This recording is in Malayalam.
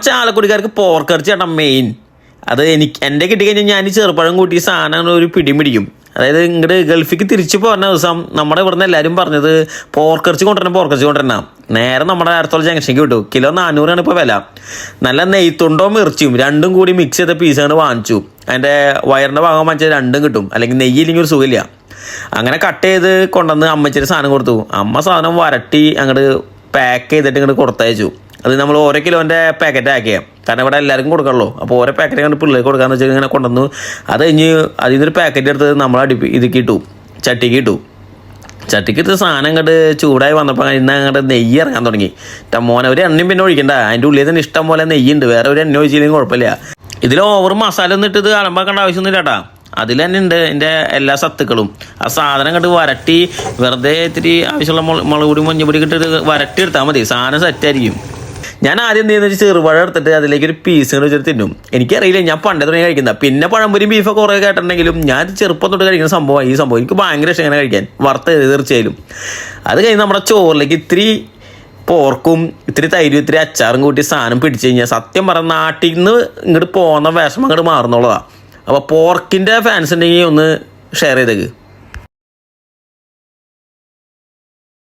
ചാലക്കുടിക്കാർക്ക് പോർക്കിറച്ചി ചേട്ടാ മെയിൻ. അത് എൻ്റെ കിട്ടിക്കഴിഞ്ഞാൽ ഞാൻ ചെറുപ്പഴം കൂട്ടി സാധനം ഒരു പിടിയും പിടിക്കും. അതായത് ഇങ്ങോട്ട് ഗൾഫിക്ക് തിരിച്ചു പോകുന്ന ദിവസം നമ്മുടെ ഇവിടുന്ന് എല്ലാവരും പറഞ്ഞത് പോർക്കിറച്ചി കൊണ്ടുവരണം. നേരെ നമ്മുടെ അടുത്തുള്ള ജംഗ്ഷനിക്ക് വിട്ടു. കിലോ 400 ഇപ്പോൾ വില. നല്ല നെയ്ത്തുണ്ടോ ഇറച്ചിയും രണ്ടും കൂടി മിക്സ് ചെയ്ത പീസാണ് വാങ്ങിച്ചു. അതിൻ്റെ വയറിൻ്റെ ഭാഗം വാങ്ങിച്ചാൽ രണ്ടും കിട്ടും, അല്ലെങ്കിൽ നെയ്യില്ലെങ്കിൽ ഒരു സുഖമില്ല. അങ്ങനെ കട്ട് ചെയ്ത് കൊണ്ടുവന്ന് അമ്മച്ചിരി സാധനം കൊടുത്തു. അമ്മ സാധനം വരട്ടി അങ്ങോട്ട് പാക്ക് ചെയ്തിട്ട് ഇങ്ങോട്ട് കൊടുത്തയച്ചു. അത് നമ്മൾ ഓരോ കിലോൻ്റെ പാക്കറ്റ് ആക്കിയാൽ, കാരണം ഇവിടെ എല്ലാവർക്കും കൊടുക്കണല്ലോ. അപ്പോൾ ഓരോ പാക്കറ്റ് കണ്ട് പിള്ളേർക്ക് കൊടുക്കാന്ന് വെച്ചാൽ ഇങ്ങനെ കൊണ്ടുവന്നു. അത് കഴിഞ്ഞ് അതിൽ നിന്നൊരു പാക്കറ്റ് എടുത്ത് നമ്മൾ ഇതിക്ക് ഇട്ടു, ചട്ടിക്ക് ഇട്ടു. ചട്ടിക്ക് ഇട്ട് സാധനം അങ്ങോട്ട് ചൂടായി വന്നപ്പോൾ ഇന്ന് അങ്ങോട്ട് നെയ്യ് ഇറങ്ങാൻ തുടങ്ങി. മോനെ ഒരു എണ്ണയും പിന്നെ ഒഴിക്കണ്ട, അതിൻ്റെ ഉള്ളിൽ തന്നെ ഇഷ്ടം പോലെ നെയ്യുണ്ട്. വേറെ ഒരു എണ്ണ ഒഴിച്ചില്ലെങ്കിൽ കുഴപ്പമില്ല. ഇതിൽ ഓവർ മസാല ഒന്നും ഇട്ടത് അലമ്പാക്കേണ്ട ആവശ്യമൊന്നുമില്ല കേട്ടാ. അതിൽ തന്നെ ഉണ്ട് എൻ്റെ എല്ലാ സത്തുക്കളും. ആ സാധനം കണ്ട് വരട്ടി വെറുതെ ഇത്തിരി ആവശ്യമുള്ള മുളക് പൊടി മഞ്ഞപ്പൊടി ഇട്ടിട്ട് വരട്ടി എടുത്താൽ മതി, സാധനം സെറ്റായിരിക്കും. ഞാൻ ആദ്യം എന്ത് ചെയ്യുന്ന ചെറുപഴം എടുത്തിട്ട് അതിലേക്ക് ഒരു പീസ് വെച്ചിട്ട് തിന്നും. എനിക്കറിയില്ല, ഞാൻ പണ്ടേ തുടങ്ങി കഴിക്കുന്ന. പിന്നെ പഴംപൊരി ബീഫൊക്കെ കുറേ കേട്ടിട്ടുണ്ടെങ്കിലും ഞാൻ ചെറുപ്പം തൊട്ട് കഴിക്കുന്ന സംഭവം ഈ സംഭവം. എനിക്ക് ഭയങ്കര ഇഷ്ടം ഇങ്ങനെ കഴിക്കാൻ, വറുത്ത് തീർച്ചയായും. അത് കഴിഞ്ഞ് നമ്മുടെ ചോറിലേക്ക് ഇത്തിരി പോർക്കും ഇത്തിരി തൈരും ഇത്തിരി അച്ചാറും കൂട്ടി സാധനം പിടിച്ചു കഴിഞ്ഞാൽ സത്യം പറഞ്ഞ നാട്ടിൽ നിന്ന് ഇങ്ങോട്ട് പോകുന്ന വിഷമം അങ്ങോട്ട് മാറുന്നുള്ളതാണ്. അപ്പോൾ പോർക്കിൻ്റെ ഫാൻസ് ഉണ്ടെങ്കിൽ ഒന്ന് ഷെയർ ചെയ്തേക്ക്.